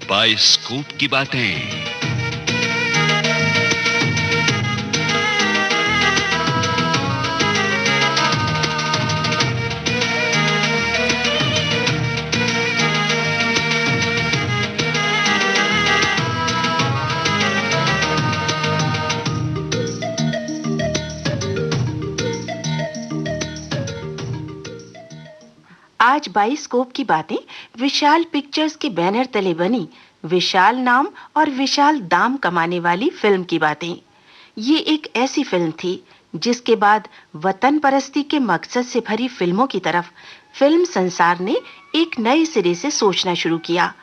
Bioscope की बातें। आज बाइस्कोप की बातें विशाल पिक्चर्स के बैनर तले बनी विशाल नाम और विशाल दाम कमाने वाली फिल्म की बातें। ये एक ऐसी फिल्म थी जिसके बाद वतन परस्ती के मकसद से भरी फिल्मों की तरफ फिल्म संसार ने एक नए सिरे से सोचना शुरू किया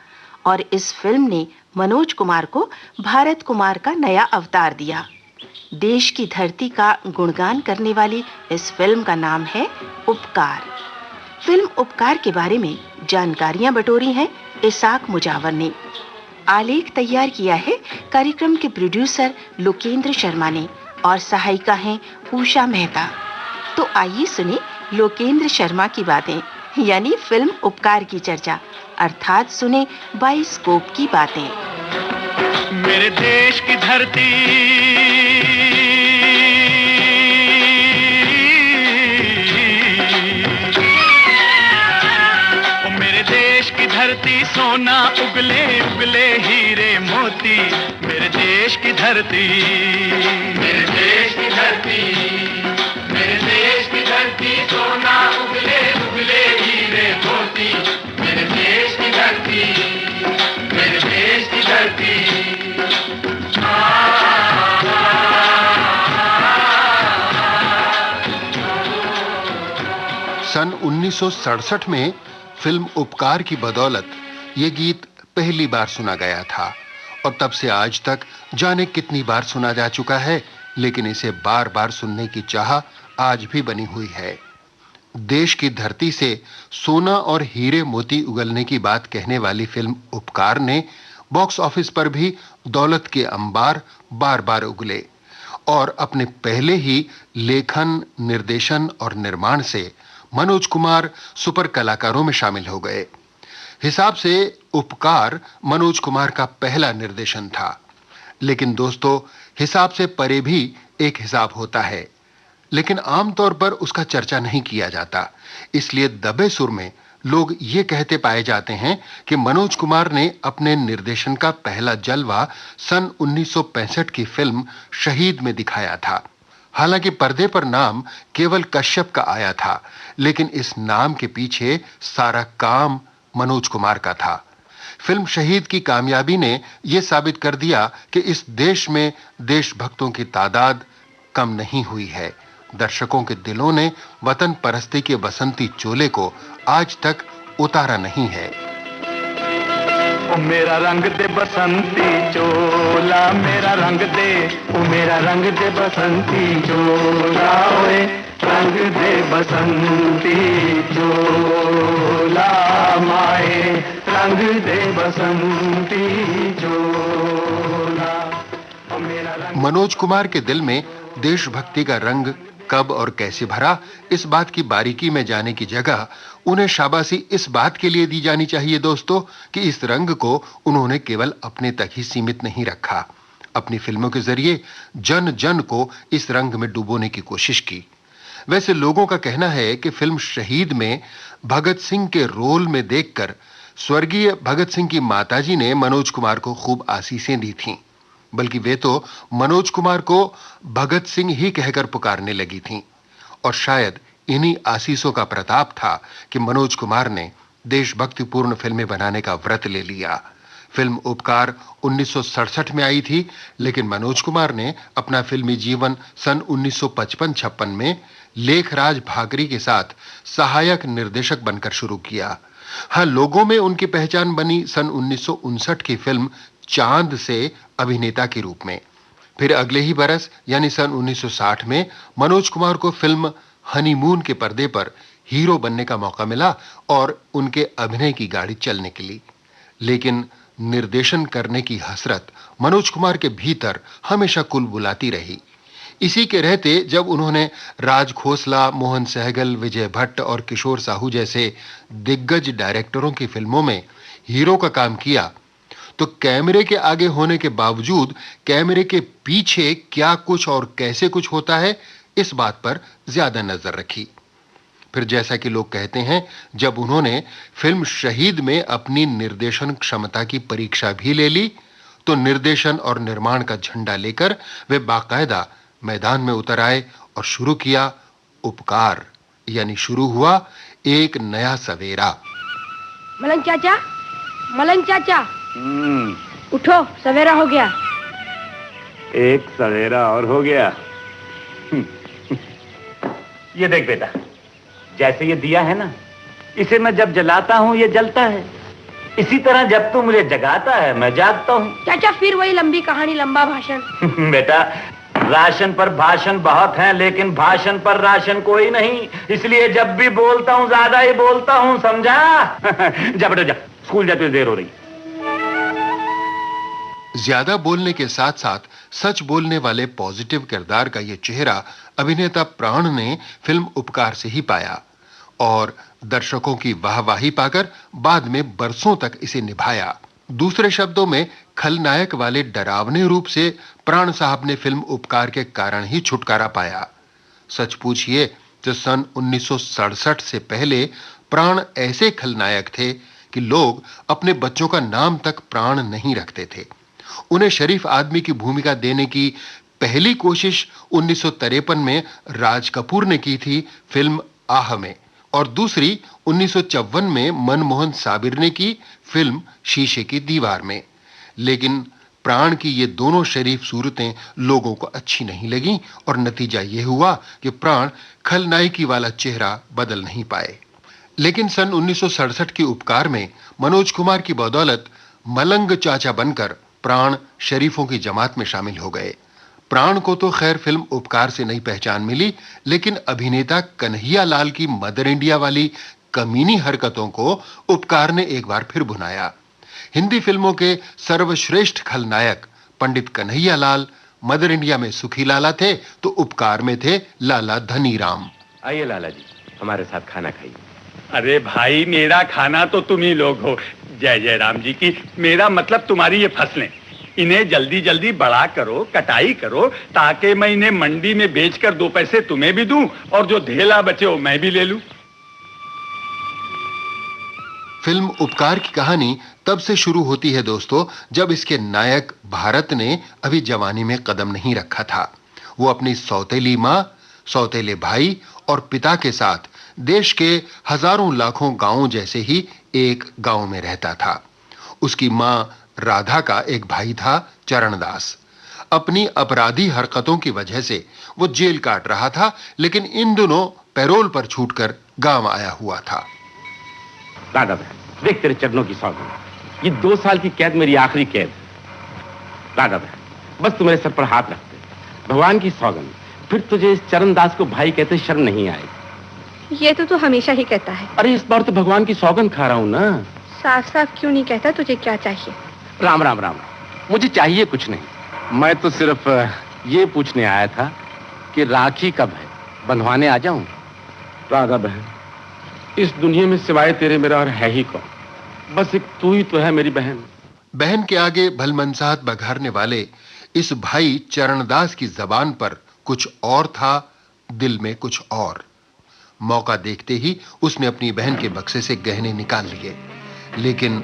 और इस फिल्म ने मनोज कुमार को भारत कुमार का नया अवतार दिया। देश की धरती का गुणगान करने वाली इस फिल्म का नाम है उपकार। फिल्म उपकार के बारे में जानकारियां बटोरी हैं इसाक मुजावर ने। आलेख तैयार किया है कार्यक्रम के प्रोड्यूसर लोकेंद्र शर्मा ने और सहायिका हैं उषा मेहता। तो आइए सुने लोकेंद्र शर्मा की बातें, यानी फिल्म उपकार की चर्चा, अर्थात सुने बाइस्कोप की बातें। मेरे देश की धरती धरती सोना उगले उगले हीरे मोती। मेरे देश की धरती, मेरे देश की धरती, मेरे देश की धरती सोना उगले उगले हीरे मोती। मेरे देश की धरती, मेरे देश की धरती। सन 1967 में फिल्म उपकार की बदौलत ये गीत पहली बार सुना गया था और तब से आज तक जाने कितनी बार सुना जा चुका है, लेकिन इसे बार-बार सुनने की चाह आज भी बनी हुई है। देश की धरती से सोना और हीरे मोती उगलने की बात कहने वाली फिल्म उपकार ने बॉक्स ऑफिस पर भी दौलत के अंबार बार-बार उगले और अपने पहले ही लेखन, निर्देशन और निर्माण से मनोज कुमार सुपर कलाकारों में शामिल हो गए। हिसाब से उपकार मनोज कुमार का पहला निर्देशन था, लेकिन दोस्तों हिसाब से परे भी एक हिसाब होता है, लेकिन आमतौर पर उसका चर्चा नहीं किया जाता। इसलिए दबे सुर में लोग ये कहते पाए जाते हैं कि मनोज कुमार ने अपने निर्देशन का पहला जलवा सन 1965 की फिल्म शहीद में दिखाया था। हालांकि पर्दे पर नाम केवल कश्यप का आया था, लेकिन इस नाम के पीछे सारा काम मनोज कुमार का था। फिल्म शहीद की कामयाबी ने यह साबित कर दिया कि इस देश में देशभक्तों की तादाद कम नहीं हुई है। दर्शकों के दिलों ने वतन परस्ती के बसंती चोले को आज तक उतारा नहीं है। ओ मेरा रंग दे बसंती चोला, मेरा रंग दे, ओ मेरा रंग दे बसंती चोला, ओए रंग दे बसंती चोला, माए रंग दे बसंती चोला। ओ मेरा रंग। मनोज कुमार के दिल में देशभक्ति का रंग कब और कैसे भरा, इस बात की बारीकी में जाने की जगह उन्हें शाबाशी इस बात के लिए दी जानी चाहिए दोस्तों कि इस रंग को उन्होंने केवल अपने तक ही सीमित नहीं रखा। अपनी फिल्मों के जरिए जन जन को इस रंग में डुबोने की कोशिश की। वैसे लोगों का कहना है कि फिल्म शहीद में भगत सिंह के रोल में देखकर स्वर्गीय भगत सिंह की माताजी ने मनोज कुमार को खूब आशीषें दी थीं, बल्कि वे तो मनोज कुमार को भगत सिंह ही कहकर पुकारने लगी थीं। और शायद इन्हीं आशीषों का प्रताप था कि मनोज कुमार ने देशभक्तिपूर्ण फिल्में बनाने का व्रत ले लिया। फिल्म उपकार 1967 में आई थी, लेकिन मनोज कुमार ने अपना फिल्मी जीवन सन 1955-56 में लेखराज भाकरी के साथ सहायक निर्देशक बनकर शुरू किया। हाँ, लोगों में उनकी पहचान बनी सन 1959 की फिल्म चांद से अभिनेता के रूप में। फिर अगले ही बरस यानी सन 1960 में मनोज कुमार को फिल्म हनीमून के पर्दे पर हीरो बनने का मौका मिला और उनके अभिनय की गाड़ी चल निकली। लेकिन निर्देशन करने की हसरत मनोज कुमार के भीतर हमेशा कुलबुलाती रही। इसी के रहते जब उन्होंने राज खोसला, मोहन सहगल, विजय भट्ट और किशोर साहू जैसे दिग्गज डायरेक्टरों की फिल्मों में हीरो का काम किया, तो कैमरे के आगे होने के बावजूद कैमरे के पीछे क्या कुछ और कैसे कुछ होता है, इस बात पर ज्यादा नजर रखी। फिर जैसा कि लोग कहते हैं, जब उन्होंने फिल्म शहीद में अपनी निर्देशन क्षमता की परीक्षा भी ले ली, तो निर्देशन और निर्माण का झंडा लेकर वे बाकायदा मैदान में उतर आए और शुरू किया उपकार, यानी शुरू हुआ एक नया सवेरा। मलंग चाचा, उठो, सवेरा हो गया। एक सवेरा और हो गया। ये देख बेटा, जैसे ये दिया है ना, इसे मैं जब जलाता हूँ ये जलता है, इसी तरह जब तू मुझे जगाता है मैं जागता हूँ। चाचा फिर वही लंबी कहानी, लंबा भाषण। बेटा, राशन पर भाषण बहुत हैं, लेकिन भाषण पर राशन कोई नहीं, इसलिए जब भी बोलता हूँ ज्यादा ही बोलता हूँ, समझा? जा बेटा जा, स्कूल जाते देर हो रही। ज्यादा बोलने के साथ साथ सच बोलने वाले पॉजिटिव किरदार का यह चेहरा अभिनेता प्राण ने फिल्म उपकार से ही पाया और दर्शकों की वाहवाही पाकर बाद में बरसों तक इसे निभाया। दूसरे शब्दों में, खलनायक वाले डरावने रूप से प्राण साहब ने फिल्म उपकार के कारण ही छुटकारा पाया। सच पूछिए तो सन 1967 से पहले प्राण ऐसे खलनायक थे कि लोग अपने बच्चों का नाम तक प्राण नहीं रखते थे। उन्हें शरीफ आदमी की भूमिका देने की पहली कोशिश 1953 में राज कपूर ने की थी फिल्म आह में, और दूसरी 1954 में मनमोहन साबिर ने की फिल्म शीशे की दीवार में। लेकिन प्राण की ये दोनों शरीफ सूरतें लोगों को अच्छी नहीं लगीं और नतीजा ये हुआ कि प्राण खलनायकी वाला चेहरा बदल नहीं पाए। लेकिन सन 1967 के उपकार में मनोज कुमार की बदौलत मलंग चाचा बनकर प्राण शरीफों की जमात में शामिल हो गए। प्राण को तो खैर फिल्म उपकार से नई पहचान मिली, लेकिन अभिनेता कन्हैया लाल की मदर इंडिया वाली कमीनी हरकतों को उपकार ने एक बार फिर भुनाया। हिंदी फिल्मों के सर्वश्रेष्ठ खलनायक पंडित कन्हैया लाल मदर इंडिया में सुखी लाला थे, तो उपकार में थे लाला धनीराम। आइए लाला जी, हमारे साथ खाना खाइए। अरे भाई, मेरा खाना तो तुम ही लोग हो। जय जय राम जी की। मेरा मतलब तुम्हारी ये फसलें, इन्हें जल्दी जल्दी बड़ा करो, कटाई करो, ताकि मैं इन्हें मंडी में बेचकर 2 पैसे तुम्हें भी दूं और जो ढेला बचे वो मैं भी ले लूं। फिल्म उपकार की कहानी तब से शुरू होती है दोस्तों, जब इसके नायक भारत ने अभी जवानी में कदम नहीं रखा था। वो अपनी सौतेली मां, सौतेले भाई और पिता के साथ देश के हजारों लाखों गांवों जैसे ही एक गांव में रहता था। उसकी मां राधा का एक भाई था चरणदास। अपनी अपराधी हरकतों की वजह से वो जेल काट रहा था, लेकिन इन दिनों पैरोल पर छूटकर गांव आया हुआ था। राधा बहन, देख तेरे चरणों की सौगंध, ये 2 साल की कैद मेरी आखिरी कैद है। राधा बहन, बस तू मेरे सर पर हाथ रख दे, भगवान की सौगंध, फिर तुझे इस चरणदास को भाई कहते शर्म नहीं आएगी। ये तो तू हमेशा ही कहता है। अरे इस बार तो भगवान की सौगंध खा रहा हूं ना। साफ साफ क्यों नहीं कहता तुझे क्या चाहिए? राम राम राम, मुझे चाहिए कुछ नहीं, मैं तो सिर्फ ये पूछने आया था कि राखी कब है, बंधवाने आ जाऊं? राधा बहन, इस दुनिया में सिवाय तेरे मेरा और है ही कौन? बस एक तू ही तो है मेरी बहन। बहन के आगे भलमनसाहत बघारने वाले इस भाई चरणदास की जबान पर कुछ और था, दिल में कुछ और। मौका देखते ही उसने अपनी बहन के बक्से से गहने निकाल लिए, लेकिन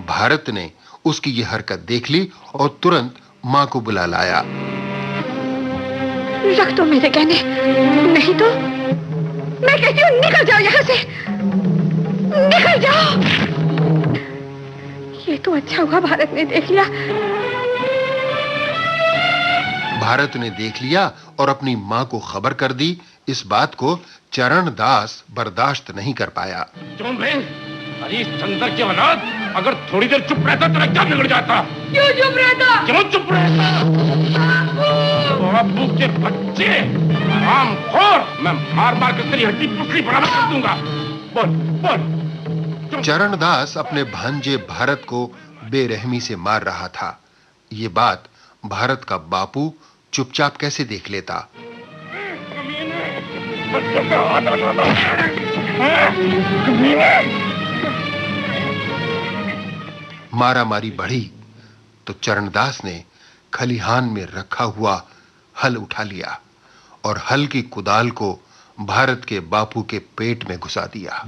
भारत ने उसकी यह हरकत देख ली और तुरंत मां को बुला लाया। रख दो मेरे गहने, नहीं तो मैं कहती हूँ निकल जाओ यहाँ से, निकल जाओ। ये तो अच्छा हुआ भारत ने देख लिया। भारत ने देख लिया और अपनी मां को खबर कर दी। इस बात को चरणदास बर्दाश्त नहीं कर पाया। अरे चंदर के औलाद, अगर थोड़ी देर चुप रहता तो क्या बिगड़ जाता? क्यों चुप रहता? क्यों चुप रहता? बाबू के बच्चे, हरामखोर, मैं मार मार कर तेरी हड्डी पुतली बराबर कर दूंगा। बोल बोल। चरणदास अपने भांजे भारत को बेरहमी से मार रहा था। ये बात भारत का बापू चुपचाप कैसे देख लेता? मारामारी बढ़ी। तो चरणदास ने खलिहान में रखा हुआ हल उठा लिया और हल की कुदाल को भारत के बापू के पेट में घुसा दिया।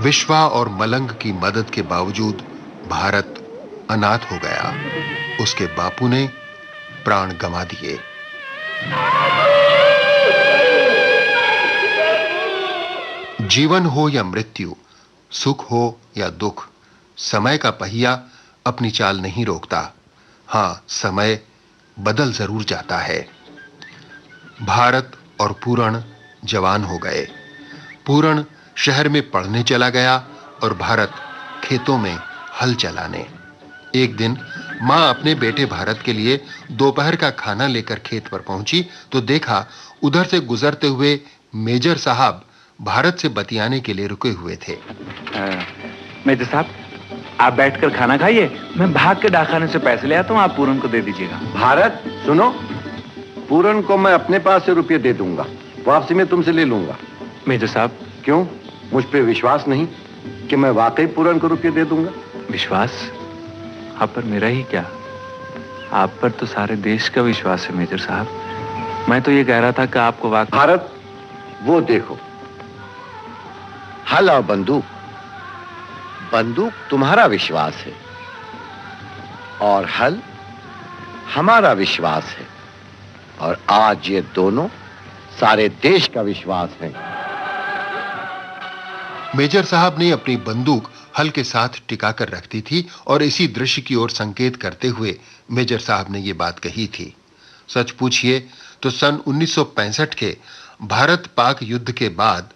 विश्वा और मलंग की मदद के बावजूद भारत अनाथ हो गया। उसके बापू ने प्राण गंवा दिए। जीवन हो या मृत्यु, सुख हो या दुख, समय का पहिया अपनी चाल नहीं रोकता। हां, समय बदल जरूर जाता है। भारत और पूरण जवान हो गए। पूरण शहर में पढ़ने चला गया और भारत खेतों में हल चलाने। एक दिन मां अपने बेटे भारत के लिए दोपहर का खाना लेकर खेत पर पहुंची तो देखा उधर से गुजरते हुए मेजर साहब भारत से बतियाने के लिए रुके हुए थे। मेजर साहब, आप बैठकर खाना खाइए, मैं भाग के डाकखाने से पैसे ले आता हूँ, आप पूरन को दे दीजिएगा। भारत सुनो, पूरन को मैं अपने पास से रुपये दे दूंगा, वापसी में तुमसे ले लूंगा। मेजर साहब, क्यों, मुझ पे विश्वास नहीं कि मैं वाकई पूरन को रुपये दे दूंगा? विश्वास आप पर मेरा ही क्या, आप पर तो सारे देश का विश्वास है मेजर साहब। मैं तो ये कह रहा था कि आपको भारत, वो देखो, हल और बंदूक। बंदूक तुम्हारा विश्वास है और हल हमारा विश्वास है, और आज ये दोनों सारे देश का विश्वास है। मेजर साहब ने अपनी बंदूक हल के साथ टिकाकर रख दी थी और इसी दृश्य की ओर संकेत करते हुए मेजर साहब ने यह बात कही थी। सच पूछिए तो सन 1965 के भारत पाक युद्ध के बाद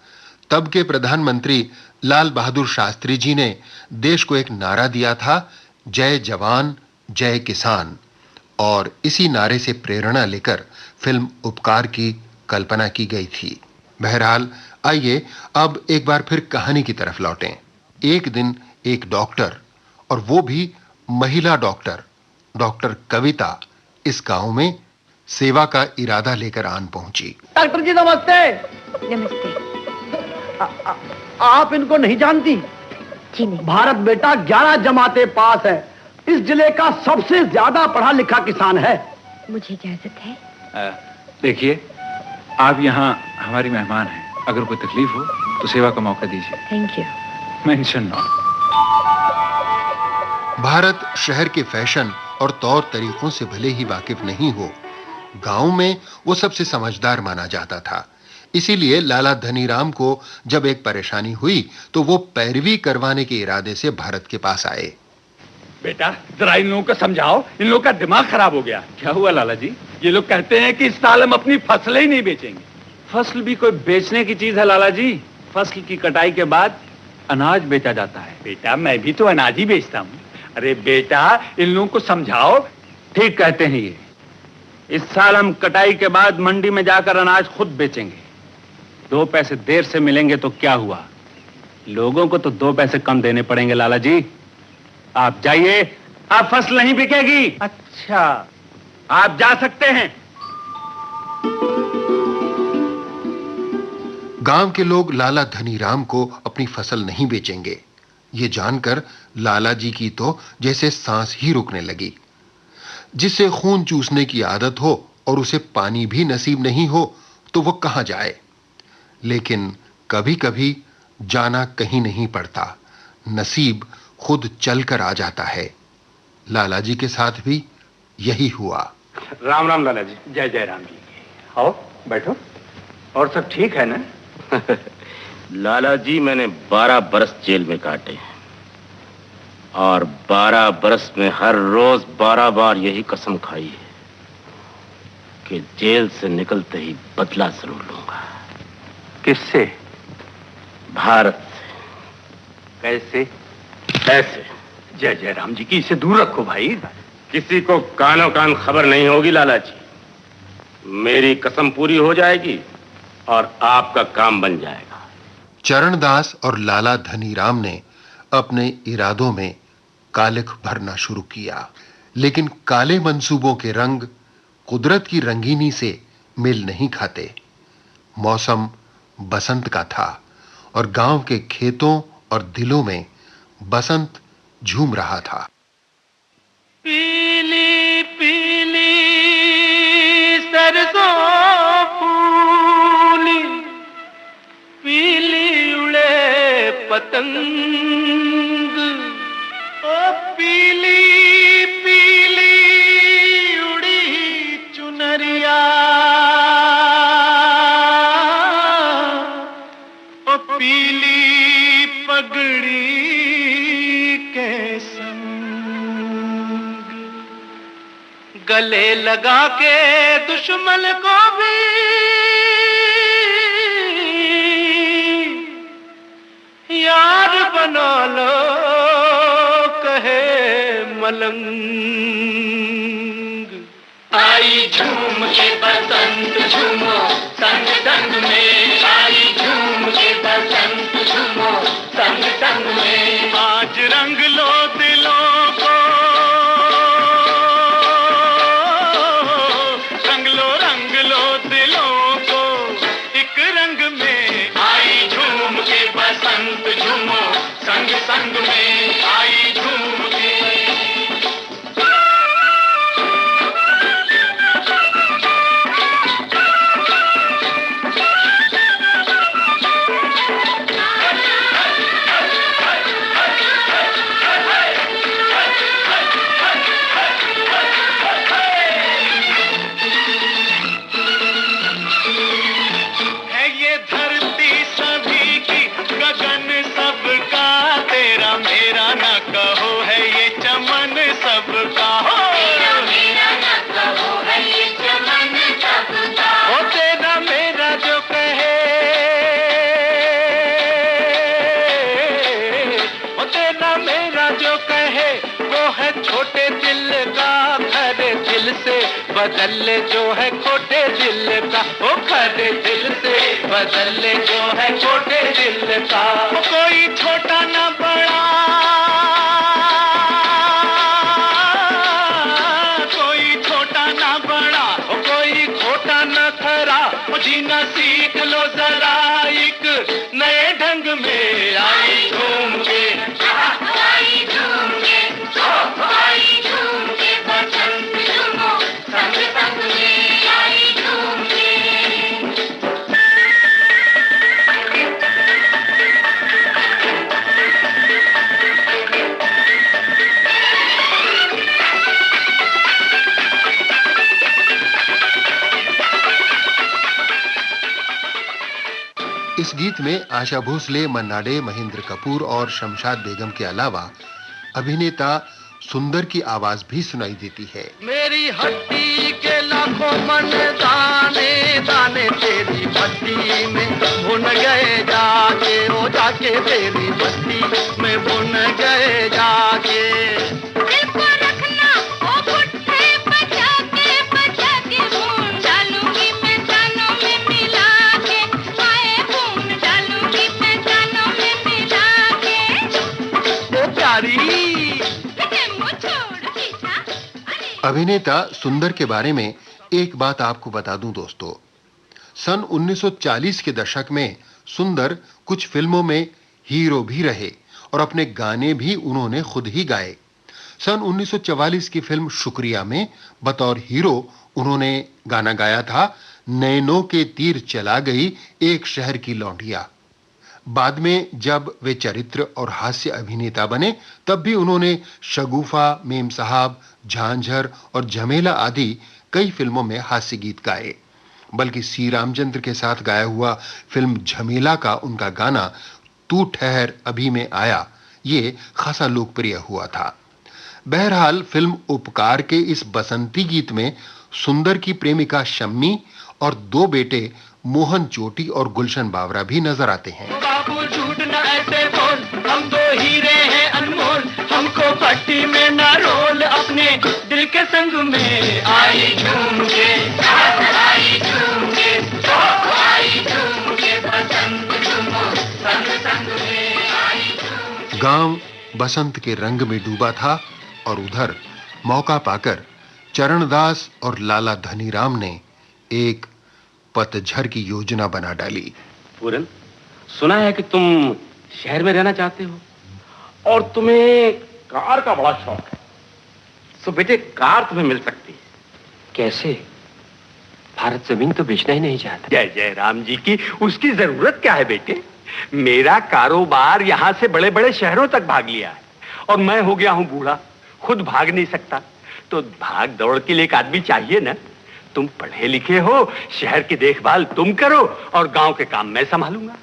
तब के प्रधानमंत्री लाल बहादुर शास्त्री जी ने देश को एक नारा दिया था, जय जवान जय किसान, और इसी नारे से प्रेरणा लेकर फिल्म उपकार की कल्पना की गई थी। बहरहाल, आइए अब एक बार फिर कहानी की तरफ लौटें। एक दिन एक डॉक्टर, और वो भी महिला डॉक्टर, डॉक्टर कविता, इस गांव में सेवा का इरादा लेकर आन पहुंची। डॉक्टर जी नमस्ते। नमस्ते। आप इनको नहीं जानती? जी नहीं। भारत बेटा 11 जमाते पास है, इस जिले का सबसे ज्यादा पढ़ा लिखा किसान है। मुझे इजाजत है? देखिए, आप यहाँ हमारी मेहमान हैं, अगर कोई तकलीफ हो तो सेवा का मौका दीजिए। Thank you. Mention not. Bharat शहर के फैशन और तौर तरीकों से भले ही वाकिफ नहीं हो, गांव में वो सबसे समझदार माना जाता था। इसीलिए लाला धनीराम को जब एक परेशानी हुई तो वो पैरवी करवाने के इरादे से भारत के पास आए। बेटा, जरा इन लोगों को समझाओ, इन लोगों का दिमाग खराब हो गया। क्या हुआ लाला जी? ये लोग कहते हैं कि इस साल हम अपनी फसलें ही नहीं बेचेंगे। फसल भी कोई बेचने की चीज है लाला जी? फसल की कटाई के बाद अनाज बेचा जाता है। बेटा, मैं भी तो अनाज ही बेचता हूँ। अरे बेटा, इन लोगों को समझाओ। ठीक कहते हैं ये। इस साल हम कटाई के बाद मंडी में जाकर अनाज खुद बेचेंगे। 2 पैसे देर से मिलेंगे तो क्या हुआ, लोगों को तो 2 पैसे कम देने पड़ेंगे लाला जी। आप जाइए, आप फसल नहीं बिकेगी। अच्छा, आप जा सकते हैं। गांव के लोग लाला धनीराम को अपनी फसल नहीं बेचेंगे, ये जानकर लाला जी की तो जैसे सांस ही रुकने लगी। जिससे खून चूसने की आदत हो और उसे पानी भी नसीब नहीं हो तो वो कहां जाए। लेकिन कभी-कभी जाना कहीं नहीं पड़ता, नसीब खुद चलकर आ जाता है। लाला जी के साथ भी यही हुआ। राम राम लाला जी। जय जय राम जी। आओ बैठो। और सब ठीक है ना? लाला जी, मैंने 12 बरस जेल में काटे और 12 बरस में हर रोज 12 बार यही कसम खाई है कि जेल से निकलते ही बदला जरूर लूंगा। किससे? भारत से। कैसे? ऐसे। जय जय राम जी की, इसे दूर रखो भाई। किसी को कानो कान खबर नहीं होगी लाला जी। मेरी कसम पूरी हो जाएगी और आपका काम बन जाएगा। चरणदास और लाला धनीराम ने अपने इरादों में कालिख भरना शुरू किया, लेकिन काले मंसूबों के रंग कुदरत की रंगीनी से मेल नहीं खाते। मौसम बसंत का था और गांव के खेतों और दिलों में बसंत झूम रहा था। पीली पीली सरसों फूली, पीली उड़े पतंग, ओ पीली पीली उड़ी चुनरिया, ओ पीली पगड़ी के संग, गले लगा के दुश्मन को भी यार बना लो कहे मलंग। आई झूम के बसंत झूमो संग संग में, आई झूम के बसंत झूमो संग संग में। आज रंग लो दिलों को, रंग लो दिलों को एक रंग में। आई झूम के बसंत झूमो संग संग में, आई झूम के। सबका हो तेरा मेरा ना कहो है ये चमन सबका, ओ तेरा मेरा जो कहे, ओ तेरा मेरा जो कहे वो है छोटे दिल का, खरे दिल से बदल ले जो है खोटे दिल का, ओ खरे दिल से बदल ले जो है छोटे दिल का। कोई छोटा ना बड़ा, जीना सीख लो जरा एक नए ढंग में। आई झूम के, आई झूम के, आई झूम के बसंत झूमो संग संग में, आई झूम के। इस गीत में आशा भोसले, मन्ना डे, महेंद्र कपूर और शमशाद बेगम के अलावा अभिनेता सुंदर की आवाज भी सुनाई देती है। मेरी हड्डी के लाखों मन दाने दाने तेरी भट्टी में भुन गए जाके, ओ जाके तेरी भट्टी में भुन गए जाके। अभिनेता सुंदर के बारे में एक बात आपको बता दूं दोस्तों, सन 1940 के दशक में सुंदर कुछ फिल्मों में हीरो भी रहे और अपने गाने भी उन्होंने खुद ही गाए। सन 1944 की फिल्म शुक्रिया में बतौर हीरो उन्होंने गाना गाया था, नैनों के तीर चला गई एक शहर की लौंडिया। बाद में जब वे चरित्र और हास्य अभिनेता बने तब भी उन्होंने शगुफा, मेम साहब, झांझर और झमेला आदि कई फिल्मों में हास्य गीत गाए। बल्कि सी रामचंद्र के साथ गाया हुआ फिल्म झमेला का उनका गाना तू ठहर अभी में आया, ये खासा लोकप्रिय हुआ था। बहरहाल फिल्म उपकार के इस बसंती गीत में सुंदर की प्रेमिका शम्मी और दो बेटे मोहन चोटी और गुलशन बावरा भी नजर आते हैं। बाबू झूठ न ऐसे बोल, हम दो हीरे हैं अनमोल, हमको पट्टी में न रोल, अपने दिल के संग में। आई झूम के, आई झूम के, आई झूम के बसंत झूमो संग संग में, आई झूम के। गांव बसंत के रंग में डूबा था और उधर मौका पाकर चरणदास और लाला धनीराम ने एक पतझर की योजना बना डाली। पूरन, सुना है कि तुम शहर में रहना चाहते हो और तुम्हें कार का बड़ा शौक है। तो बेटे, कार तुम्हें मिल सकती है। कैसे? भारत जमीन तो बेचना ही नहीं चाहता। जय जय राम जी की, उसकी जरूरत क्या है बेटे? मेरा कारोबार यहाँ से बड़े बड़े शहरों तक भाग लिया है और मैं हो गया हूँ बूढ़ा, खुद भाग नहीं सकता। तो भाग दौड़ के लिए एक आदमी चाहिए ना। तुम पढ़े लिखे हो, शहर की देखभाल तुम करो और गांव के काम मैं संभालूंगा।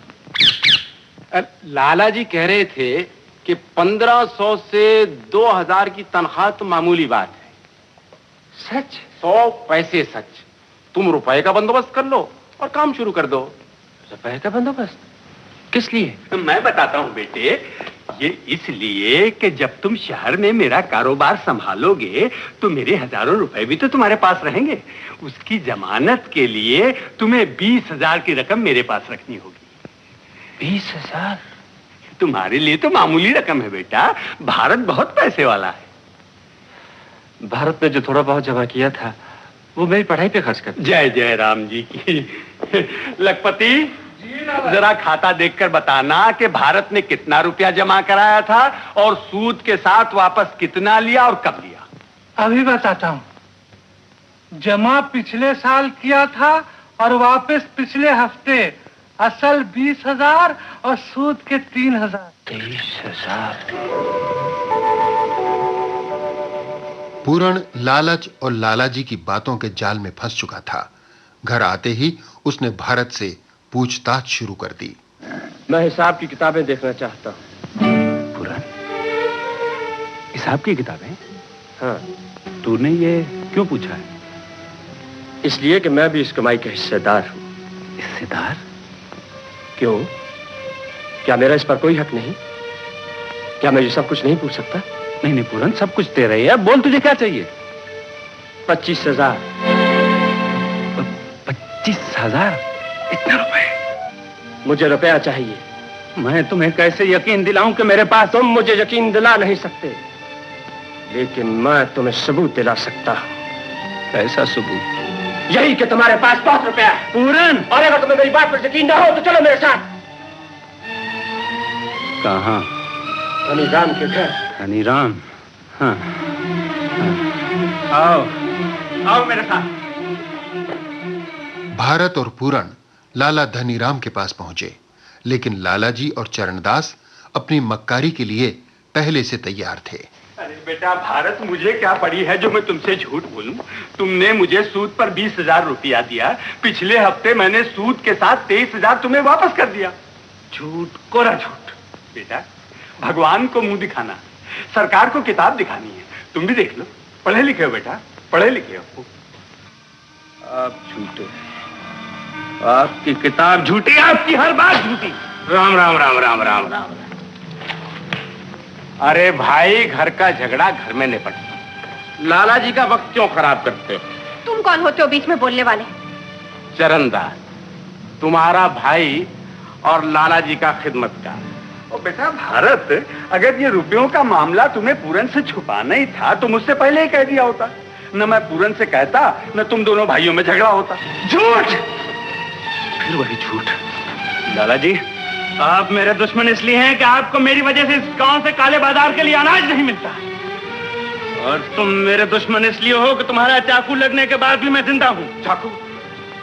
लाला जी कह रहे थे कि 1500 से 2000 की तनख्वाह तो मामूली बात है। सच? 100 पैसे सच। तुम रुपए का बंदोबस्त कर लो और काम शुरू कर दो। रुपए का बंदोबस्त? किस लिए? मैं बताता हूँ बेटे, ये इसलिए कि जब तुम शहर में मेरा कारोबार संभालोगे तो मेरे हजारों रुपए भी तो तुम्हारे पास रहेंगे। उसकी जमानत के लिए तुम्हें 20,000 की रकम मेरे पास रखनी होगी। 20,000? तुम्हारे लिए तो मामूली रकम है बेटा, भारत बहुत पैसे वाला है। भारत में जो थोड़ा बहुत जमा किया था वो मेरी पढ़ाई पे खर्च कर। जय जय राम जी की। लखपति, जरा खाता देखकर बताना कि भारत ने कितना रुपया जमा कराया था और सूद के साथ वापस कितना लिया और कब लिया। अभी बताता हूँ। जमा पिछले साल किया था और वापस पिछले हफ्ते। असल 20,000 और सूद के 3,000। 23,000। पूरण लालच और लालाजी की बातों के जाल में फंस चुका था। घर आते ही उसने भारत से पूछताछ शुरू कर दी। मैं हिसाब की किताबें देखना चाहता हूँ। पूरन, हिसाब की किताबें? हाँ। तूने ये क्यों पूछा है? इसलिए कि मैं भी इस कमाई का हिस्सेदार हूँ। हिस्सेदार? क्यों? क्या मेरा इस पर कोई हक नहीं? क्या मैं ये सब कुछ नहीं पूछ सकता? नहीं नहीं पूरन, सब कुछ तेरा ही है। बोल, तुझे क्या चाहिए? 25,000। 25,000? इतना रुपए? मुझे रुपया चाहिए। मैं तुम्हें कैसे यकीन दिलाऊं कि मेरे पास? तुम मुझे यकीन दिला नहीं सकते, लेकिन मैं तुम्हें सबूत दिला सकता हूँ। कैसा सबूत? यही कि तुम्हारे पास बहुत रुपया है। पूरन, और अगर तुम्हें मेरी बात पर यकीन ना हो तो चलो मेरे साथ। कहाँ? धनीराम के घर। धनीराम? हाँ। आओ आओ मेरे साथ। भारत और पूरण लाला धनीराम के पास पहुंचे, लेकिन लालाजी और चरणदास अपनी मक्कारी के लिए पहले से तैयार थे। अरे बेटा भारत, मुझे क्या पड़ी है जो मैं तुमसे झूठ बोलूं? तुमने मुझे सूद पर 20,000 रुपया दिया। पिछले हफ्ते मैंने सूद के साथ 23,000 तुम्हें वापस कर दिया। झूठ, कोरा झूठ। बेटा, भगवान को मुंह दिखाना, सरकार को किताब दिखानी है। तुम भी देख लो, पढ़े लिखे हो बेटा, पढ़े लिखे हो। आप झूठे, आपकी किताब झूठी, आपकी हर बात झूठी। राम राम राम राम राम राम। अरे भाई, घर का झगड़ा घर में निपट। लाला जी का वक्त क्यों खराब करते हो? तुम कौन होते हो बीच में बोलने वाले? चरणदास, तुम्हारा भाई और लाला जी का खिदमतगार। ओ बेटा भारत, अगर ये रुपयों का मामला तुम्हें पूरन से छुपाना ही था तो मुझसे पहले ही कह दिया होता। न मैं पूरन से कहता, न तुम दोनों भाइयों में झगड़ा होता। झूठ, फिर वही झूठ। लाला जी, आप मेरे दुश्मन इसलिए हैं कि आपको मेरी वजह से इस गांव से काले बाजार के लिए अनाज नहीं मिलता, और तुम मेरे दुश्मन इसलिए हो कि तुम्हारा चाकू लगने के बाद भी मैं जिंदा हूं। चाकू?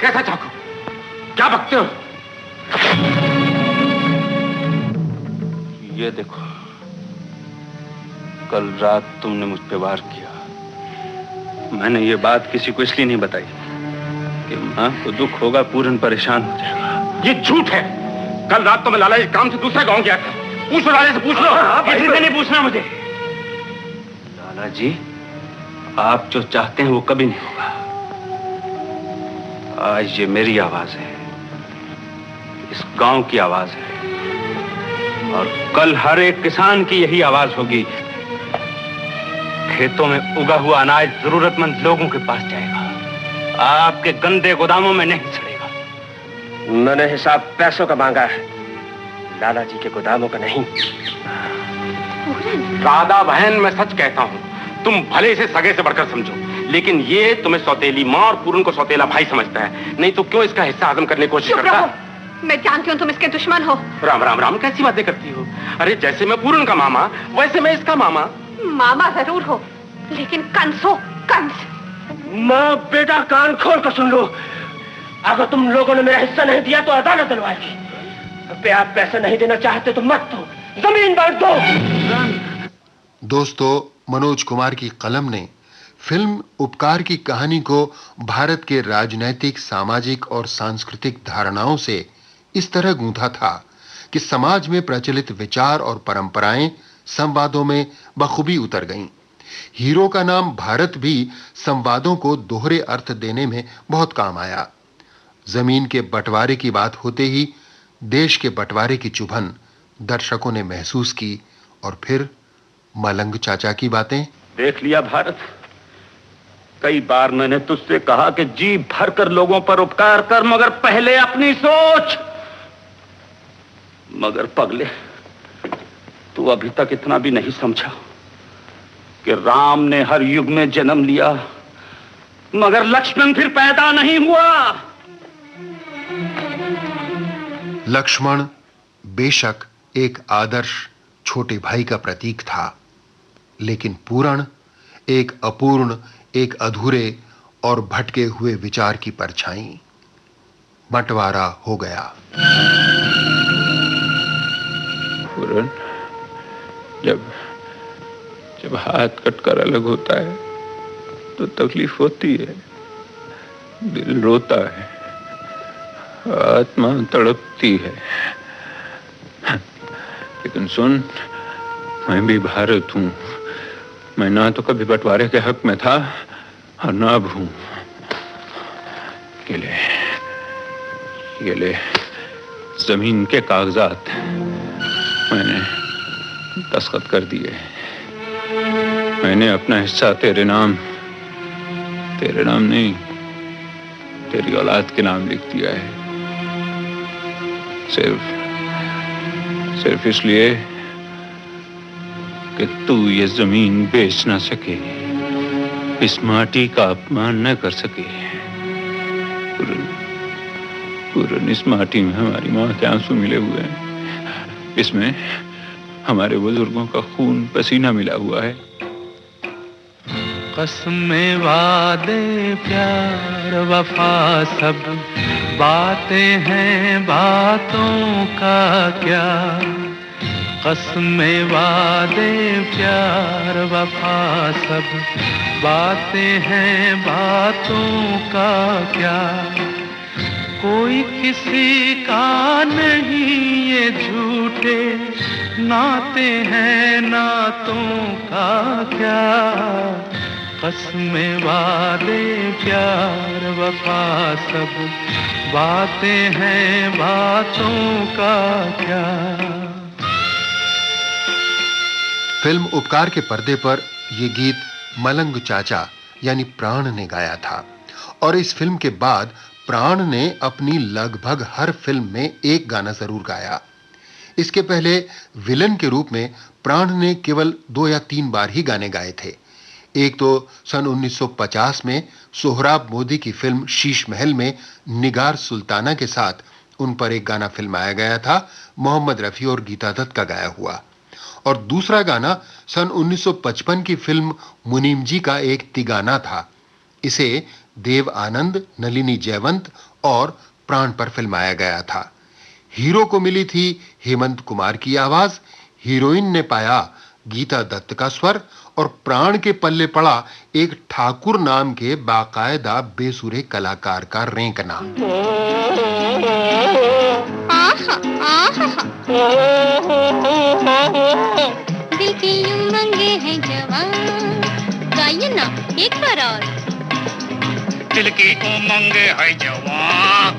कैसा चाकू? क्या बकते हो? ये देखो, कल रात तुमने मुझ पे वार किया। मैंने ये बात किसी को इसलिए नहीं बताई कि मां को दुख होगा, पूरन परेशान हो जाएगा। ये झूठ है। कल रात तो मैं लाला जी काम से दूसरे गांव गया था। पूछो, लाला से पूछ लो। किसी से नहीं पूछना मुझे। लाला जी, आप जो चाहते हैं वो कभी नहीं होगा। आज ये मेरी आवाज है, इस गांव की आवाज है, और कल हर एक किसान की यही आवाज होगी। खेतों में उगा हुआ अनाज जरूरतमंद लोगों के पास जाएगा, आपके गंदे गोदामों में नहीं सड़ेगा। मैंने हिसाब पैसों का मांगा है, लाला जी के गोदामों का नहीं। राधा बहन, मैं सच कहता हूँ, तुम भले से सगे से बढ़कर समझो। लेकिन ये तुम्हें सौतेली माँ और पूरन को सौतेला भाई समझता है, नहीं तो क्यों इसका हिस्सा हजम करने की कोशिश करता है? मैं जानती हूँ तुम इसके दुश्मन हो। राम राम राम, कैसी बातें करती हो? अरे जैसे मैं पूरन का मामा, वैसे मैं इसका मामा। मामा जरूर हो, लेकिन कंस हो, कंस। माँ बेटा कान खोल कर सुन लो, अगर तुम लोगों ने मेरा हिस्सा नहीं दिया तो अदालत दिलवाएगी। आप पैसे नहीं देना चाहते तो मत दो, जमीन बांट दो। दोस्तों, मनोज कुमार की कलम ने फिल्म उपकार की कहानी को भारत के राजनैतिक, सामाजिक और सांस्कृतिक धारणाओं से इस तरह गूंथा था कि समाज में प्रचलित विचार और परंपराएं संवादों में बखूबी उतर गईं। हीरो का नाम भारत भी संवादों को दोहरे अर्थ देने में बहुत काम आया। जमीन के बंटवारे की बात होते ही देश के बंटवारे की चुभन दर्शकों ने महसूस की, और फिर मलंग चाचा की बातें। देख लिया भारत, कई बार मैंने तुझसे कहा कि जी भर कर लोगों पर उपकार कर, मगर पहले अपनी सोच। मगर पगले, तू अभी तक इतना भी नहीं समझा कि राम ने हर युग में जन्म लिया, मगर लक्ष्मण फिर पैदा नहीं हुआ। लक्ष्मण बेशक एक आदर्श छोटे भाई का प्रतीक था, लेकिन पूरण एक अपूर्ण, एक अधूरे और भटके हुए विचार की परछाई। बंटवारा हो गया। पूरण, जब हाथ कटकर अलग होता है तो तकलीफ होती है, दिल रोता है, आत्मा तड़पती है। लेकिन सुन, मैं भी भारत हूं। मैं ना तो कभी बंटवारे के हक में था और ना अब हूं। ये ले जमीन के कागजात मैंने दस्तखत कर दिए। मैंने अपना हिस्सा तेरे नाम नहीं, तेरी औलाद के नाम लिख दिया है। सिर्फ इसलिए कि तू ये जमीन बेच ना सके, इस माटी का अपमान न कर सके। पूरन, इस माटी में हमारी माँ के आंसू मिले हुए हैं, इसमें हमारे बुजुर्गों का खून पसीना मिला हुआ है। कसमें, वादे, प्यार, वफा सब बातें हैं, बातों का क्या। कसमें, वादे, प्यार, वफा सब बातें हैं, बातों का क्या। कोई किसी का नहीं, ये झूठे नाते हैं, नातों का क्या। कसमें, वादे, प्यार, वफा सब बातें हैं, बातों का क्या। फिल्म उपकार के पर्दे पर यह गीत मलंग चाचा यानी प्राण ने गाया था, और इस फिल्म के बाद प्राण ने अपनी लगभग हर फिल्म में एक गाना जरूर गाया। इसके पहले विलन के रूप में प्राण ने केवल 2 या 3 बार ही गाने गाए थे। एक तो सन 1950 में सोहराब मोदी की फिल्म शीश महल में निगार सुल्ताना के साथ उन पर एक गाना फिल्माया गया था, मोहम्मद रफी और गीता दत्त का गाया हुआ। और दूसरा गाना सन 1955 की फिल्म मुनीम जी का एक तिगाना था। इसे देव आनंद, नलिनी जयवंत और प्राण पर फिल्माया गया था। हीरो को मिली थी हेमंत कुमार की आवाज, हीरोइन ने पाया गीता दत्त का स्वर, और प्राण के पल्ले पड़ा एक ठाकुर नाम के बाकायदा बेसुरे कलाकार का रेंकना। दिल की उमंगे हैं जवान, गाइए ना एक बार और। दिल की उमंगे है जवान,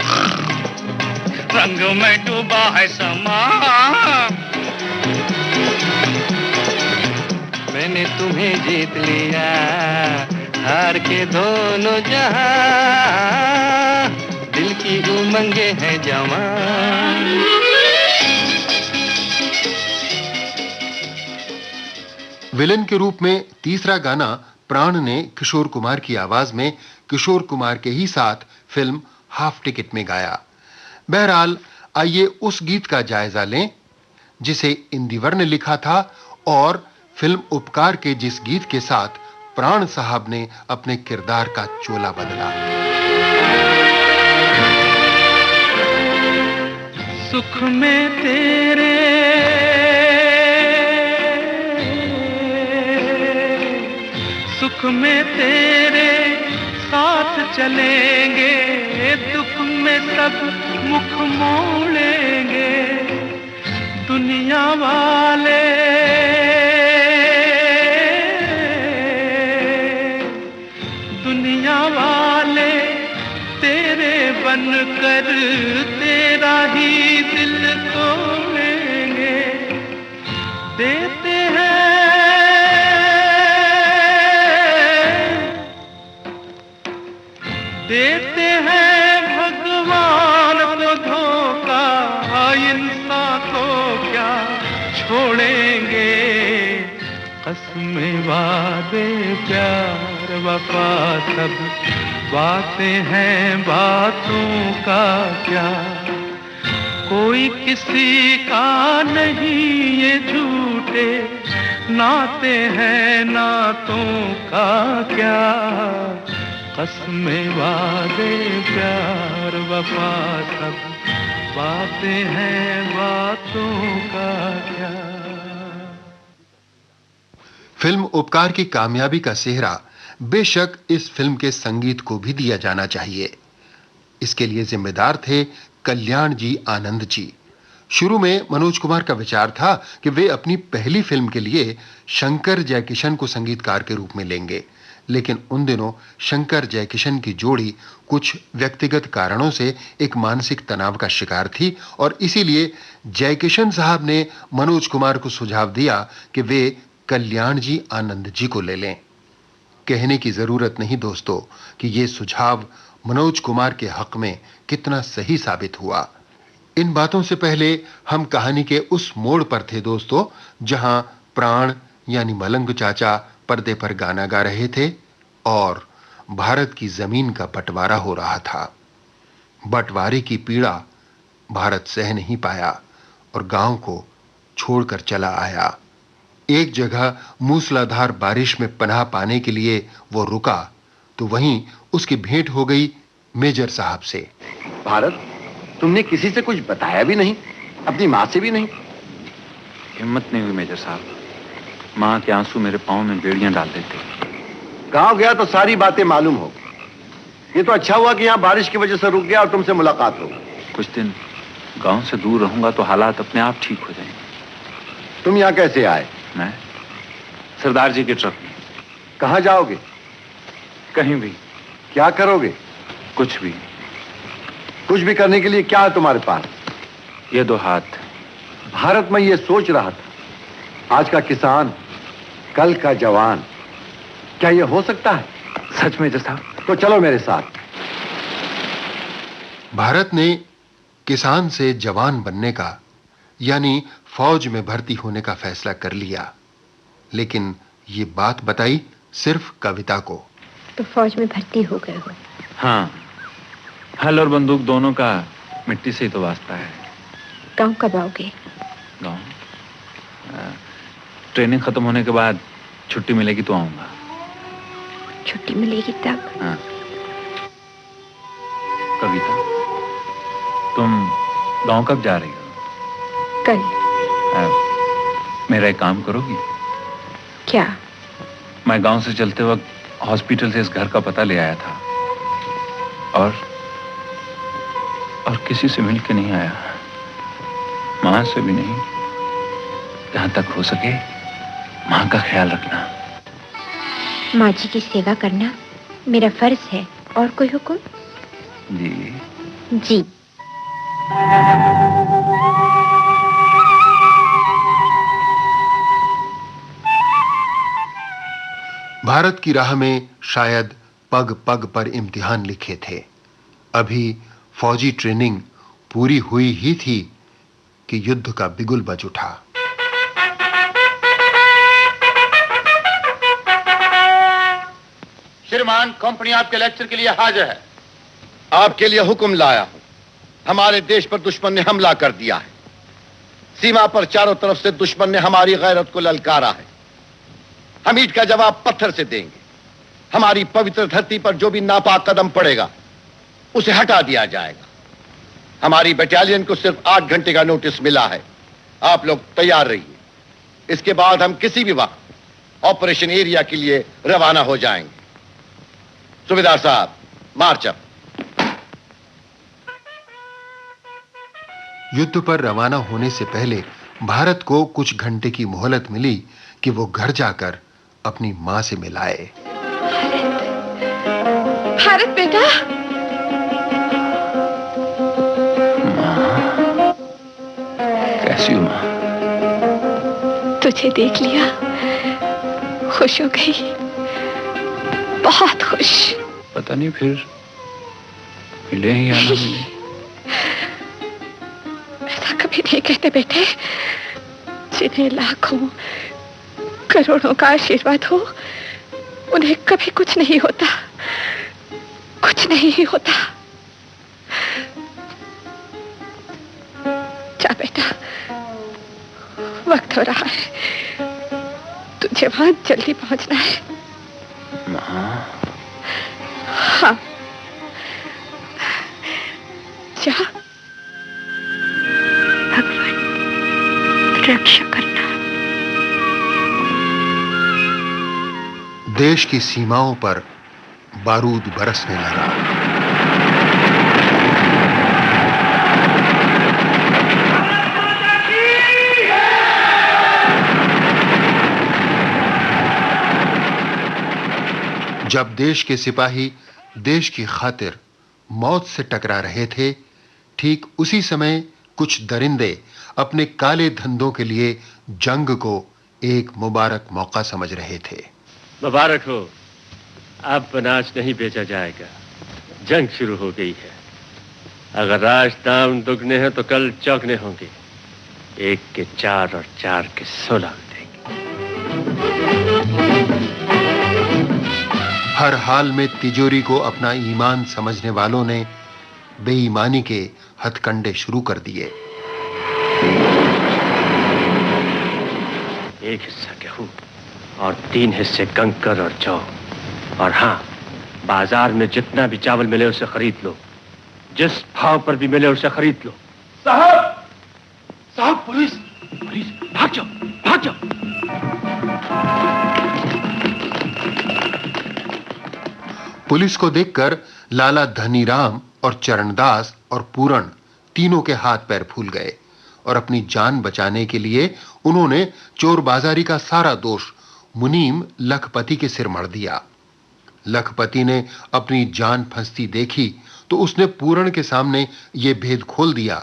रंग में डूबा है समा। मैंने तुम्हें जीत लिया, हार के दोनों जहां, दिल की उमंगे हैं जवान। विलन के रूप में तीसरा गाना प्राण ने किशोर कुमार की आवाज में किशोर कुमार के ही साथ फिल्म हाफ टिकट में गाया। बहरहाल आइए उस गीत का जायजा लें जिसे इंदिवर ने लिखा था और फिल्म उपकार के जिस गीत के साथ प्राण साहब ने अपने किरदार का चोला बदला। सुख में तेरे सुख में तेरे साथ चलेंगे, दुख में सब मुख मोड़ेंगे। दुनिया वाले तेरे बनकर तेरा ही दिल तोड़ेंगे। देते हैं भगवान को धोखा, इंसान को क्या छोड़ेंगे। कसमें वादे प्यार वफा सब बातें हैं, बातों का क्या। कोई किसी का नहीं ये झूठे नाते हैं, नातों का क्या। कसमें वादे प्यार वफा सब बातें हैं, बातों का क्या। फिल्म उपकार की कामयाबी का सेहरा बेशक इस फिल्म के संगीत को भी दिया जाना चाहिए। इसके लिए जिम्मेदार थे कल्याण जी आनंद जी। शुरू में मनोज कुमार का विचार था कि वे अपनी पहली फिल्म के लिए शंकर जयकिशन को संगीतकार के रूप में लेंगे, लेकिन उन दिनों शंकर जयकिशन की जोड़ी कुछ व्यक्तिगत कारणों से एक मानसिक तनाव का शिकार थी और इसीलिए जयकिशन साहब ने मनोज कुमार को सुझाव दिया कि वे कल्याण जी आनंद जी को ले लें। कहने की जरूरत नहीं दोस्तों कि यह सुझाव मनोज कुमार के हक में कितना सही साबित हुआ। इन बातों से पहले हम कहानी के उस मोड़ पर थे दोस्तों जहां प्राण यानी मलंग चाचा पर्दे पर गाना गा रहे थे और भारत की जमीन का बंटवारा हो रहा था। बंटवारे की पीड़ा भारत सह नहीं पाया और गांव को छोड़कर चला आया। एक जगह मूसलाधार बारिश में पनाह पाने के लिए वो रुका तो वहीं उसकी भेंट हो गई मेजर साहब से। भारत, तुमने किसी से कुछ बताया भी नहीं, अपनी मां से भी नहीं? हिम्मत नहीं हुई मेजर साहब। मां के आंसू मेरे पांव में बेड़ियां डाल देते। गांव गया तो सारी बातें मालूम हो। ये तो अच्छा हुआ कि यहाँ बारिश की वजह से रुक गया और तुमसे मुलाकात हो। कुछ दिन गांव से दूर रहूंगा तो हालात अपने आप ठीक हो जाएंगे। तुम यहाँ कैसे आए? मैं सरदार जी के ट्रक में। कहां जाओगे? कहीं भी। क्या करोगे? कुछ भी। कुछ भी करने के लिए क्या है तुम्हारे पास? ये दो हाथ। भारत में ये सोच रहा था, आज का किसान कल का जवान। क्या ये हो सकता है? सच में जैसा। तो चलो मेरे साथ। भारत ने किसान से जवान बनने का यानी फौज में भर्ती होने का फैसला कर लिया, लेकिन ये बात बताई सिर्फ कविता को। तो फौज में भर्ती हो गए हो? हाँ, हल और बंदूक दोनों का मिट्टी से ही तो वास्ता है। गांव कब आओगे? गांव ट्रेनिंग खत्म होने के बाद छुट्टी मिलेगी तो आऊंगा। छुट्टी मिलेगी तब? हाँ। कविता, तुम गांव कब जा रही हो? कल। मेरा एक काम करोगी? क्या? मैं गांव से चलते वक्त हॉस्पिटल से इस घर का पता ले आया था और किसी से मिल के नहीं आया, मां से भी नहीं। जहां तक हो सके मां का ख्याल रखना। मां जी की सेवा करना मेरा फर्ज है। और कोई हुक्म? जी। जी। भारत की राह में शायद पग पग पर इम्तिहान लिखे थे। अभी फौजी ट्रेनिंग पूरी हुई ही थी कि युद्ध का बिगुल बज उठा। श्रीमान, कंपनी आपके लेक्चर के लिए हाजिर है। आपके लिए हुक्म लाया हूं। हमारे देश पर दुश्मन ने हमला कर दिया है। सीमा पर चारों तरफ से दुश्मन ने हमारी गैरत को ललकारा है। हम ईंट का जवाब पत्थर से देंगे। हमारी पवित्र धरती पर जो भी नापाक कदम पड़ेगा उसे हटा दिया जाएगा। हमारी बटालियन को सिर्फ 8 घंटे का नोटिस मिला है। आप लोग तैयार रहिए। इसके बाद हम किसी भी वक्त ऑपरेशन एरिया के लिए रवाना हो जाएंगे। सूबेदार साहब, मार्च अप। युद्ध पर रवाना होने से पहले भारत को कुछ घंटे की मोहलत मिली कि वो घर जाकर अपनी मां से मिलाए। भारत बेटा, कैसी हो मां? तुझे देख लिया, खुश हो गई, बहुत खुश। पता नहीं फिर मिले ही या ना मिले। ऐसा कभी नहीं कहते बेटे। जिन्हें लाखों करोड़ों का आशीर्वाद हो, उन्हें कभी कुछ नहीं होता, कुछ नहीं होता। जा बेटा, वक्त हो रहा है, तुझे वहां जल्दी पहुंचना है। मां, हाँ, जा। भगवान रक्षा करना। देश की सीमाओं पर बारूद बरसने लगा। जब देश के सिपाही देश की खातिर मौत से टकरा रहे थे, ठीक उसी समय कुछ दरिंदे अपने काले धंधों के लिए जंग को एक मुबारक मौका समझ रहे थे। मुबारक हो, अब अनाज नहीं बेचा जाएगा। जंग शुरू हो गई है। अगर आज दाम दुगने हैं तो कल चौगने होंगे। 1 के 4 और 4 के 16 हर हाल में तिजोरी को अपना ईमान समझने वालों ने बेईमानी के हथकंडे शुरू कर दिए। 1 हिस्सा गेहूं और 3 हिस्से कंकर और जौ। और हाँ, बाजार में जितना भी चावल मिले उसे खरीद लो। जिस भाव पर भी मिले उसे खरीद लो। साहब, साहब, पुलिस, पुलिस, भाग जाओ, भाग जाओ। पुलिस को देखकर लाला धनीराम और चरणदास और पूरण तीनों के हाथ पैर फूल गए और अपनी जान बचाने के लिए उन्होंने चोरबाजारी का सारा दोष मुनीम लखपति के सिर मढ़ दिया। लखपति ने अपनी जान फंसती देखी तो उसने पूरण के सामने यह भेद खोल दिया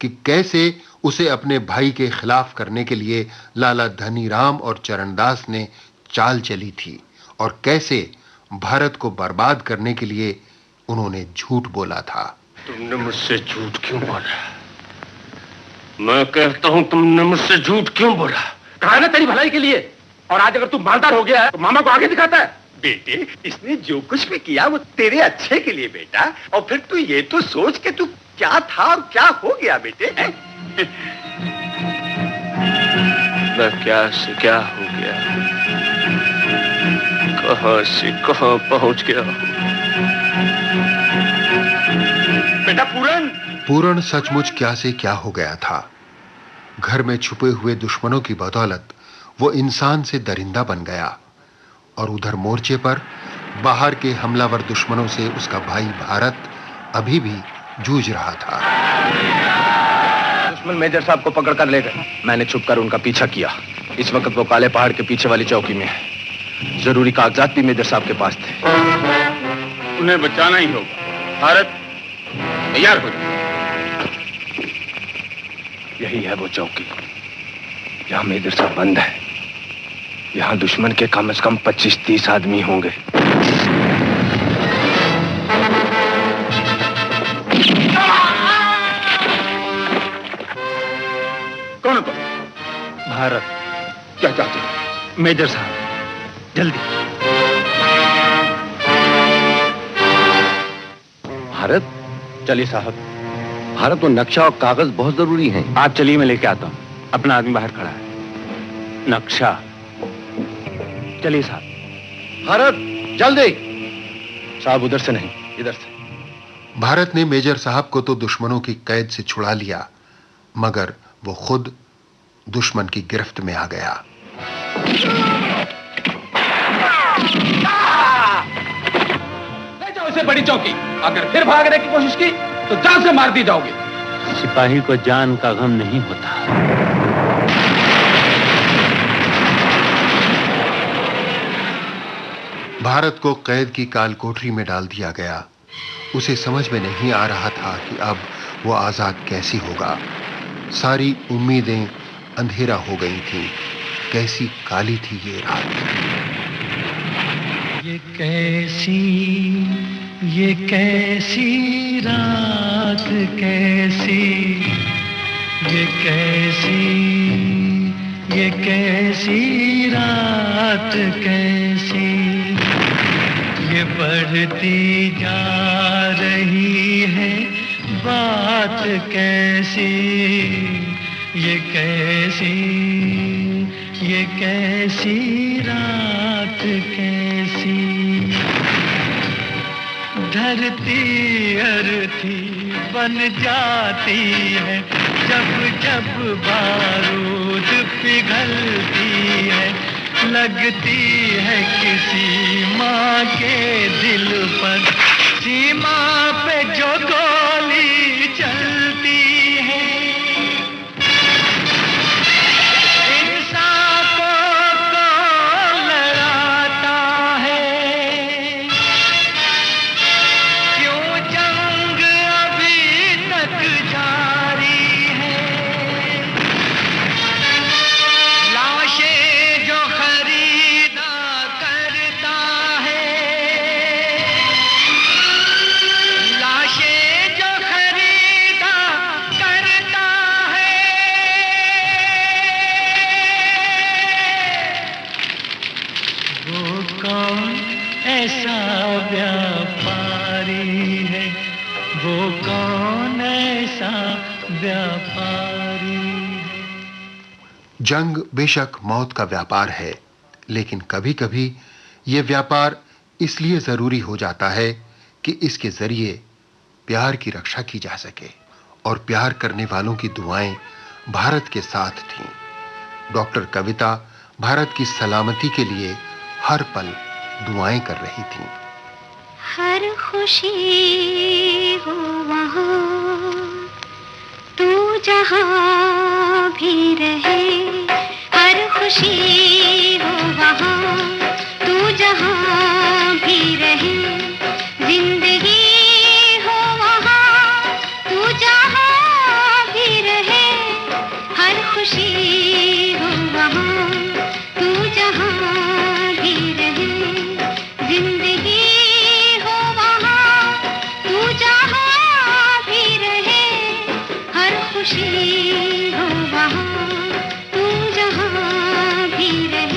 कि कैसे उसे अपने भाई के खिलाफ करने के लिए लाला धनीराम और चरणदास ने चाल चली थी और कैसे भारत को बर्बाद करने के लिए उन्होंने झूठ बोला था। तुमने मुझसे झूठ क्यों बोला? मैं कहता हूं, तुमने मुझसे झूठ क्यों बोला? कहा ना तेरी भलाई के लिए। और आज अगर तू मालदार हो गया है तो मामा को आगे दिखाता है। बेटे, इसने जो कुछ भी किया वो तेरे अच्छे के लिए बेटा। और फिर तू ये तो सोच के तू क्या था और क्या हो गया बेटे। मैं क्या से क्या हो गया, कहां से कहां पहुंच गया हूं। बेटा पूरण सचमुच क्या से क्या हो गया था। घर में छुपे हुए दुश्मनों की बदौलत वो इंसान से दरिंदा बन गया और उधर मोर्चे पर बाहर के हमलावर दुश्मनों से उसका भाई भारत अभी भी जूझ रहा था। दुश्मन मेजर साहब को पकड़ कर ले गए। मैंने छुपकर उनका पीछा किया। इस वक्त वो काले पहाड़ के पीछे वाली चौकी में है। जरूरी कागजात भी मेजर साहब के पास थे। उन्हें बचाना ही होगा। भारत, तैयार हो जाओ। यही है वो चौकी। यहाँ मेजर साहब बंद है। यहाँ दुश्मन के कम से कम 25-30 आदमी होंगे। कौन तो? भारत। क्या चाहते हो? मेजर साहब, जल्दी। भारत? चलिए साहब, भारत तो नक्शा और कागज बहुत जरूरी हैं। आप चलिए, मैं लेके आता हूँ। अपना आदमी बाहर खड़ा है। नक्शा। चलिए साहब। भारत, जल्दी। साहब उधर से नहीं, इधर से। भारत ने मेजर साहब को तो दुश्मनों की कैद से छुड़ा लिया, मगर वो खुद दुश्मन की गिरफ्त में आ गया। ले जाओ इसे बड़ी चौकी। अगर फिर भागने की कोशिश की तो जान से मार दी जाओगे। सिपाही को जान का गम नहीं होता। भारत को कैद की काल कोठरी में डाल दिया गया। उसे समझ में नहीं आ रहा था कि अब वो आजाद कैसी होगा। सारी उम्मीदें अंधेरा हो गई थी। कैसी काली थी ये रात। ये कैसी रात, कैसी रात, कैसी ये बढ़ती जा रही है बात, कैसी ये कैसी रात, कैसी धरती अर्थी बन जाती है जब जब बारूद पिघलती है, लगती है किसी माँ के दिल पर सीमा पे जो गोली चलती है। जंग बेशक मौत का व्यापार है, लेकिन कभी-कभी यह व्यापार इसलिए जरूरी हो जाता है कि इसके जरिए प्यार की रक्षा की जा सके। और प्यार करने वालों की दुआएं भारत के साथ थीं। डॉक्टर कविता भारत की सलामती के लिए हर पल दुआएं कर रही थीं। हर खुशी हो वहाँ तू जहाँ भी रहे, हर खुशी हो वहाँ तू जहाँ भी रहे, जिंदगी हो वहाँ तू जहाँ भी रहे, हर खुशी हो वहाँ तू जहाँ भी रहे, जिंदगी हो वहाँ तू जहाँ भी रहे, हर खुशी हो वहाँ तू जहाँ भी रहे।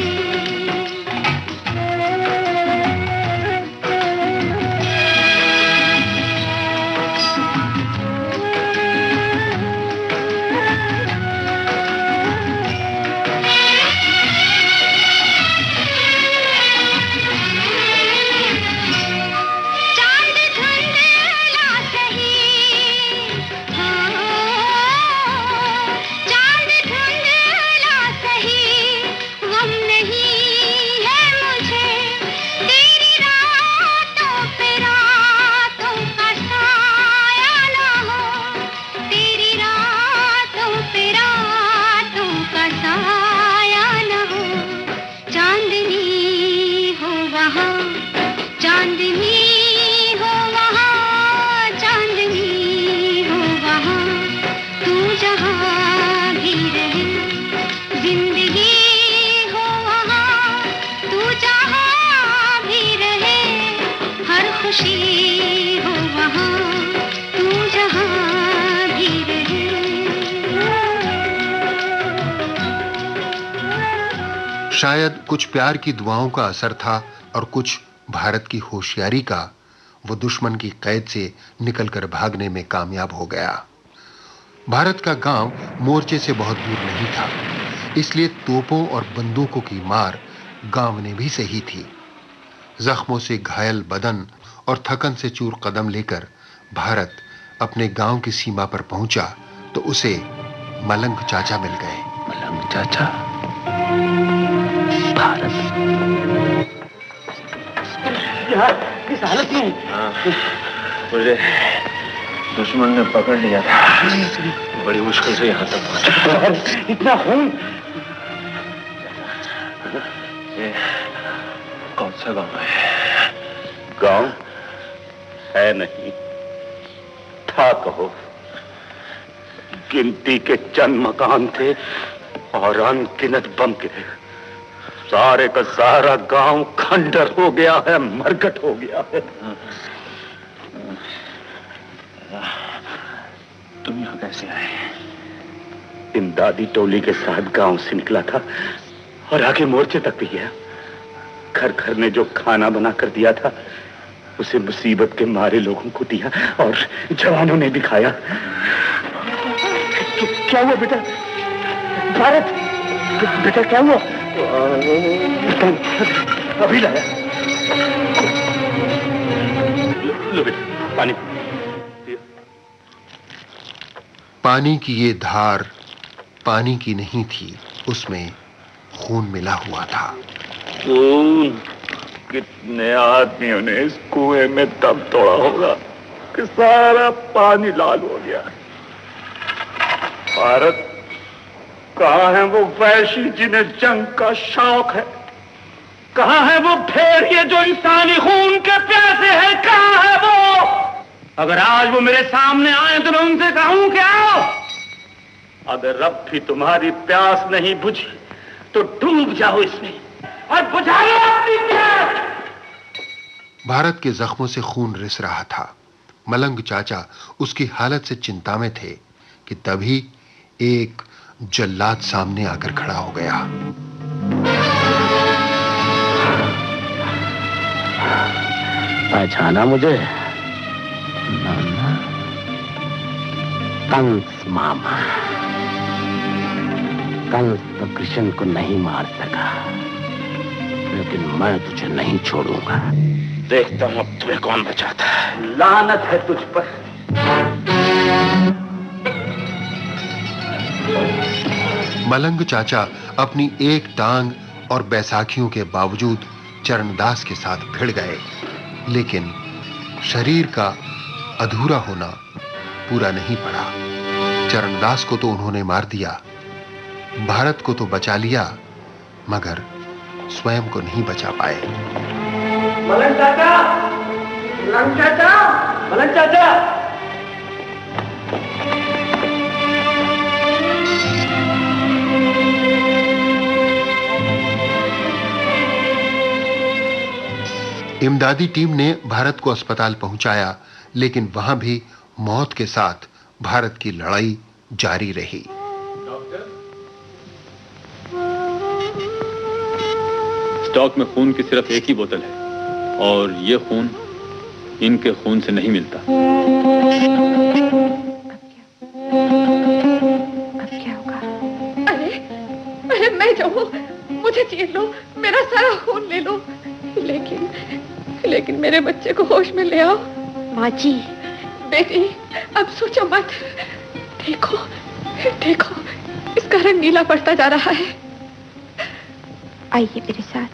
शायद कुछ प्यार की दुआओं का असर था और कुछ भारत की होशियारी का। वो दुश्मन की कैद से निकलकर भागने में कामयाब हो गया। भारत का गांव मोर्चे से बहुत दूर नहीं था, इसलिए तोपों और बंदूकों की मार गांव ने भी सही थी। जख्मों से घायल बदन और थकन से चूर कदम लेकर भारत अपने गांव की सीमा पर पहुंचा तो उसे मलंग चाचा मिल गए। मलंग चाचा? भारत यार किस हालत में? मुझे दुश्मन ने पकड़ लिया था, बड़ी मुश्किल से यहाँ तक पहुंचा। इतना खून? ये कौन सा गांव है? गांव है नहीं था कहो। गिनती के चंद मकान थे और अनगिनत बम गिरे। सारे का सारा गांव खंडर हो गया है, मरकट हो गया है। तुम यहां कैसे आए? इमदादी टोली के साथ गांव से निकला था और आगे मोर्चे तक भी गया। घर घर ने जो खाना बना कर दिया था उसे मुसीबत के मारे लोगों को दिया और जवानों ने भी खाया। क्या हुआ बेटा? भारत बेटा क्या हुआ? अभी लाया। लो बेटा पानी। पानी की ये धार पानी की नहीं थी, उसमें खून मिला हुआ था। खून? कितने आदमियों ने इस कुएं में दम तोड़ा होगा कि सारा पानी लाल हो गया। भारत कहाँ है वो वैशी जिन्हें जंग का शौक है? कहाँ है वो भेड़िए जो इंसानी खून के प्यासे है? कहाँ है वो? अगर आज वो मेरे सामने आए तो मैं उनसे कहूं कि आओ। अगर अब भी तुम्हारी प्यास नहीं बुझी तो डूब जाओ इसमें और बुझा लो अपनी प्यास। भारत के जख्मों से खून रिस रहा था। मलंग चाचा उसकी हालत से चिंता में थे कि तभी एक जल्लाद सामने आकर खड़ा हो गया। पहचाना मुझे? नाना कंस मामा। कंस तो कृष्ण को नहीं मार सका, लेकिन मैं तुझे नहीं छोड़ूंगा। देखता हूं अब तुम्हें कौन बचाता है। लानत है तुझ पर। मलंग चाचा अपनी एक टांग और बैसाखियों के बावजूद चरणदास के साथ भिड़ गए, लेकिन शरीर का अधूरा होना पूरा नहीं पड़ा। चरणदास को तो उन्होंने मार दिया, भारत को तो बचा लिया, मगर स्वयं को नहीं बचा पाए। मलंग चाचा, मलंग चाचा, मलंग चाचा। इमदादी टीम ने भारत को अस्पताल पहुंचाया, लेकिन वहां भी मौत के साथ भारत की लड़ाई जारी रही। स्टॉक में खून की सिर्फ एक ही बोतल है और ये खून इनके खून से नहीं मिलता। अब क्या होगा? अरे मैं जाऊं, मुझे चीर लो, मेरा सारा खून ले लो, लेकिन मेरे बच्चे को होश में ले आओ। माँ जी। बेटी अब सोचो मत। देखो देखो इसका रंग नीला पड़ता जा रहा है। आइए मेरे साथ।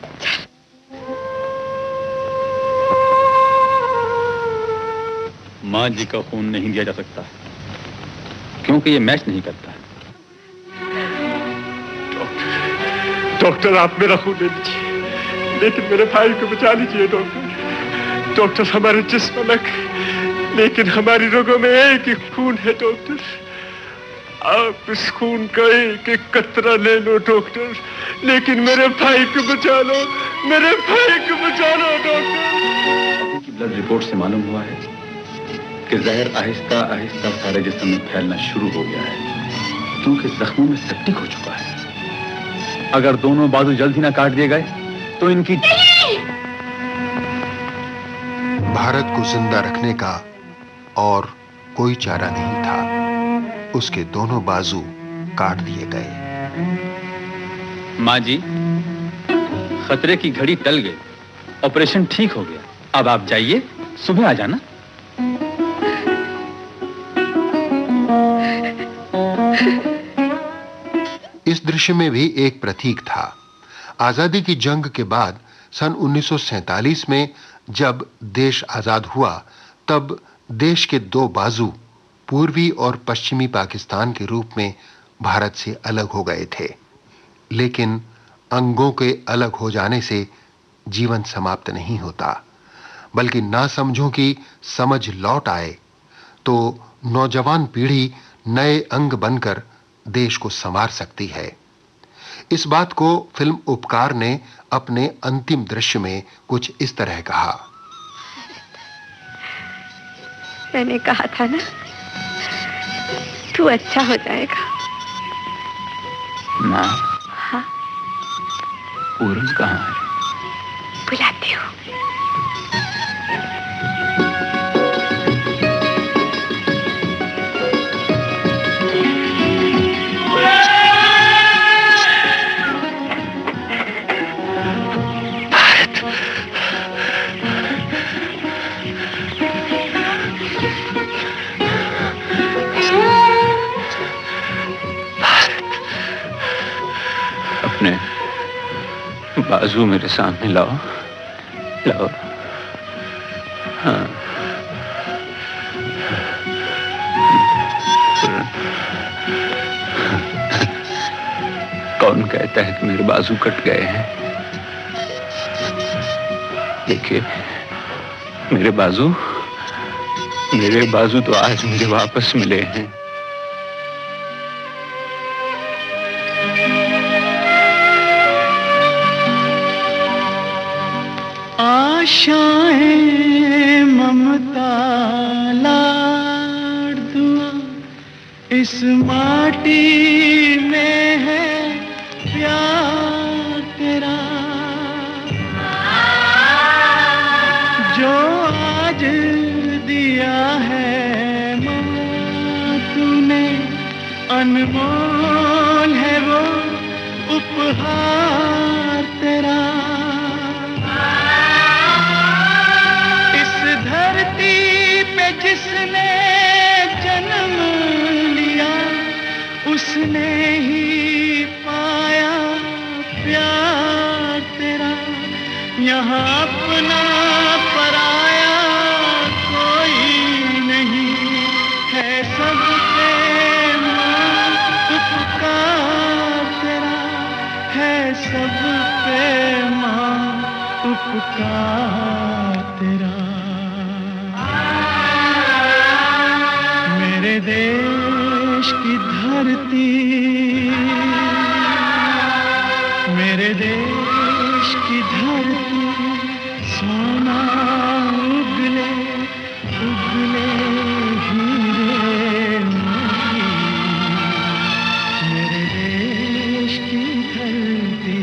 माँ जी का खून नहीं दिया जा सकता क्योंकि ये मैच नहीं करता। डॉक्टर आप मेरा खून ले लीजिए, लेकिन मेरे भाई को बचा लीजिए। डॉक्टर हमारे जिस्म अलग, लेकिन हमारी रगों में एक ही खून है। डॉक्टर आप इस खून का एक एक कतरा ले लो डॉक्टर, लेकिन मेरे भाई को बचा लो, मेरे भाई को बचा लो डॉक्टर। अभी की ब्लड रिपोर्ट से मालूम हुआ है कि जहर आहिस्ता आहिस्ता सारे जिस्म में फैलना शुरू हो गया है, क्योंकि जख्मों में सेप्टिक हो चुका है। अगर दोनों बाजू जल्द ही ना काट दिए गए तो इनकी। भारत को जिंदा रखने का और कोई चारा नहीं था। उसके दोनों बाजू काट दिए गए। माँ जी, खतरे की घड़ी टल गई, ऑपरेशन ठीक हो गया। अब आप जाइए, सुबह आ जाना। इस दृश्य में भी एक प्रतीक था। आजादी की जंग के बाद सन 1947 में जब देश आजाद हुआ, तब देश के दो बाजू पूर्वी और पश्चिमी पाकिस्तान के रूप में भारत से अलग हो गए थे। लेकिन अंगों के अलग हो जाने से जीवन समाप्त नहीं होता, बल्कि नासमझों की समझ लौट आए तो नौजवान पीढ़ी नए अंग बनकर देश को संवार सकती है। इस बात को फिल्म उपकार ने अपने अंतिम दृश्य में कुछ इस तरह कहा। मैंने कहा था ना, तू अच्छा हो जाएगा। माँ, हाँ? पूरन कहाँ है? बुलाती हूँ। अपने बाजू मेरे सामने लाओ, लाओ। हाँ। कौन कहता है कि मेरे बाजू कट गए हैं? देखिए, मेरे बाजू तो आज मुझे वापस मिले हैं। आशाएं ममता लाड़ दुआ, इस माटी में है प्यार तेरा, जो आज दिया है माँ तूने, अनमोल है वो उपहार तेरा। जिसने जन्म लिया उसने ही पाया प्यार तेरा। यहाँ अपना पराया कोई नहीं है, सब पे माँ उपकार तेरा है, सब पे माँ उपकार तेरा। मेरे देश की धरती, मेरे देश की धरती, सोना उगले उगले हीरे मोती। मेरे देश की धरती,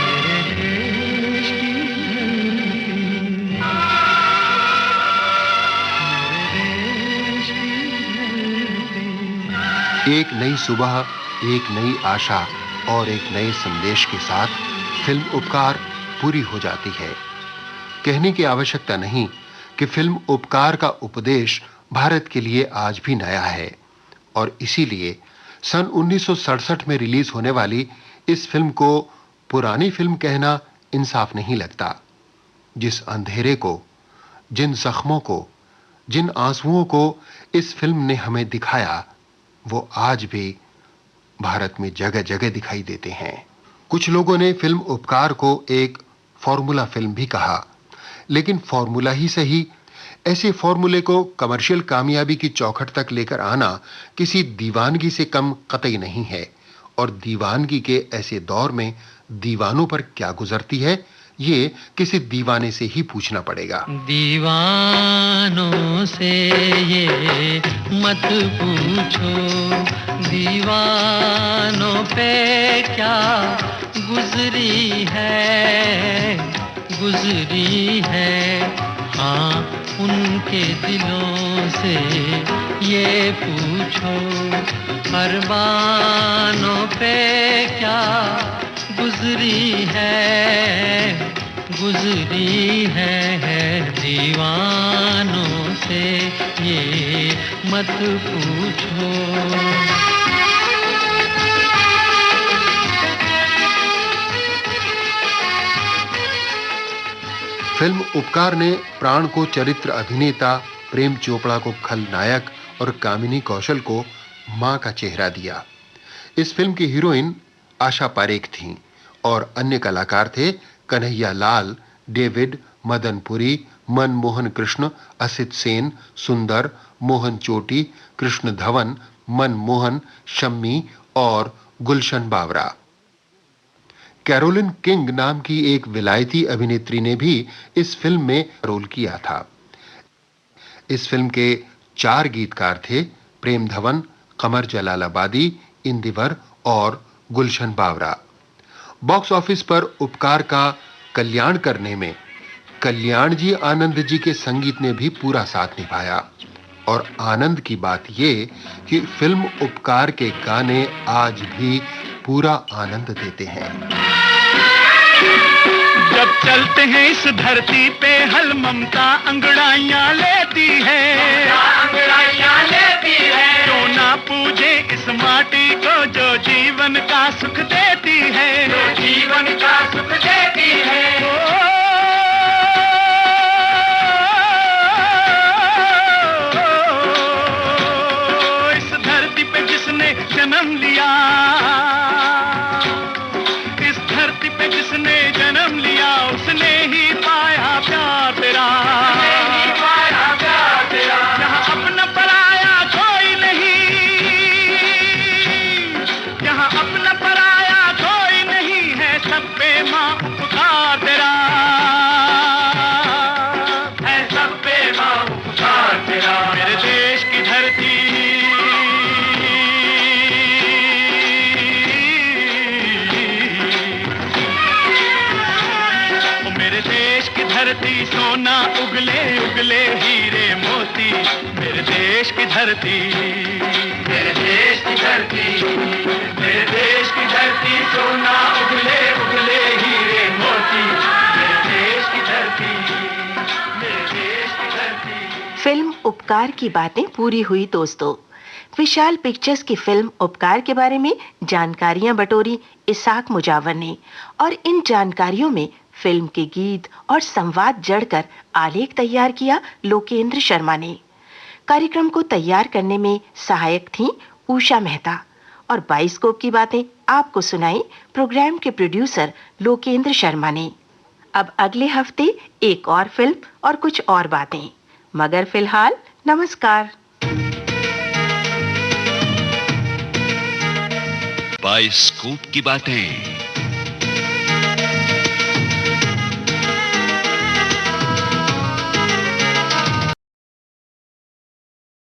मेरे देश की धरती। एक नई सुबह, एक नई आशा और एक नए संदेश के साथ फिल्म उपकार पूरी हो जाती है। कहने की आवश्यकता नहीं कि फिल्म उपकार का उपदेश भारत के लिए आज भी नया है, और इसीलिए सन 1967 में रिलीज होने वाली इस फिल्म को पुरानी फिल्म कहना इंसाफ नहीं लगता। जिस अंधेरे को, जिन जख्मों को, जिन आंसुओं को इस फिल्म ने हमें दिखाया, वो आज भी भारत में जगह जगह दिखाई देते हैं। कुछ लोगों ने फिल्म उपकार को एक फॉर्मूला फिल्म भी कहा, लेकिन फॉर्मूला ही सही, ऐसे फॉर्मूले को कमर्शियल कामयाबी की चौखट तक लेकर आना किसी दीवानगी से कम कतई नहीं है। और दीवानगी के ऐसे दौर में दीवानों पर क्या गुजरती है, ये किसी दीवाने से ही पूछना पड़ेगा। दीवानों से ये मत पूछो, दीवानों पे क्या गुजरी है, गुजरी है। हाँ, उनके दिलों से ये पूछो, अरमानों पे क्या गुजरी है, गुजरी है दीवानों से ये मत पूछो। फिल्म उपकार ने प्राण को चरित्र अभिनेता, प्रेम चोपड़ा को खलनायक और कामिनी कौशल को मां का चेहरा दिया। इस फिल्म की हीरोइन आशा पारेख थीं और अन्य कलाकार थे कन्हैया लाल, डेविड, मदन पुरी, मनमोहन कृष्ण, असित सेन, सुंदर, मोहन चोटी, कृष्ण धवन, मनमोहन, शम्मी और गुलशन बावरा। कैरोलिन किंग नाम की एक विलायती अभिनेत्री ने भी इस फिल्म में रोल किया था। इस फिल्म के 4 गीतकार थे प्रेम धवन, कमर जलालाबादी, इंदिवर और गुलशन बावरा। बॉक्स ऑफिस पर उपकार का कल्याण करने में कल्याण जी आनंद जी के संगीत ने भी पूरा साथ निभाया। और आनंद की बात यह कि फिल्म उपकार के गाने आज भी पूरा आनंद देते हैं। जब चलते हैं इस धरती पे हल ममता अंगड़ाइयां लेती है, अंगड़ाइयां लेती है। क्यों ना पूजे इस माटी को जो जीवन का सुख देती है, जो जीवन का सुख देती है। इस धरती पे जिसने जन्म लिया, इस धरती पे जिसने जन्म लिया, उसने ही पाया प्यार तेरा, पाया प्यार तेरा। यहाँ अपना पराया कोई नहीं, यहाँ अपना पराया कोई नहीं है, सब पे माँ उपकार तेरा है, सब पे माँ उपकार तेरा। मेरे देश की धरती, धरती सोना उगले उगले हीरे मोती, मेरे देश की धरती, मेरे देश की धरती, मेरे देश की धरती सोना उगले उगले हीरे मोती, मेरे देश की धरती, मेरे देश की धरती। फिल्म उपकार की बातें पूरी हुई दोस्तों। विशाल पिक्चर्स की फिल्म उपकार के बारे में जानकारियां बटोरी इसाक मुजावर ने और इन जानकारियों में फिल्म के गीत और संवाद जड़कर आलेख तैयार किया लोकेंद्र शर्मा ने। कार्यक्रम को तैयार करने में सहायक थीं उषा मेहता और बाइस्कोप की बातें आपको सुनाई प्रोग्राम के प्रोड्यूसर लोकेंद्र शर्मा ने। अब अगले हफ्ते एक और फिल्म और कुछ और बातें, मगर फिलहाल नमस्कार। बाइस्कोप की बातें।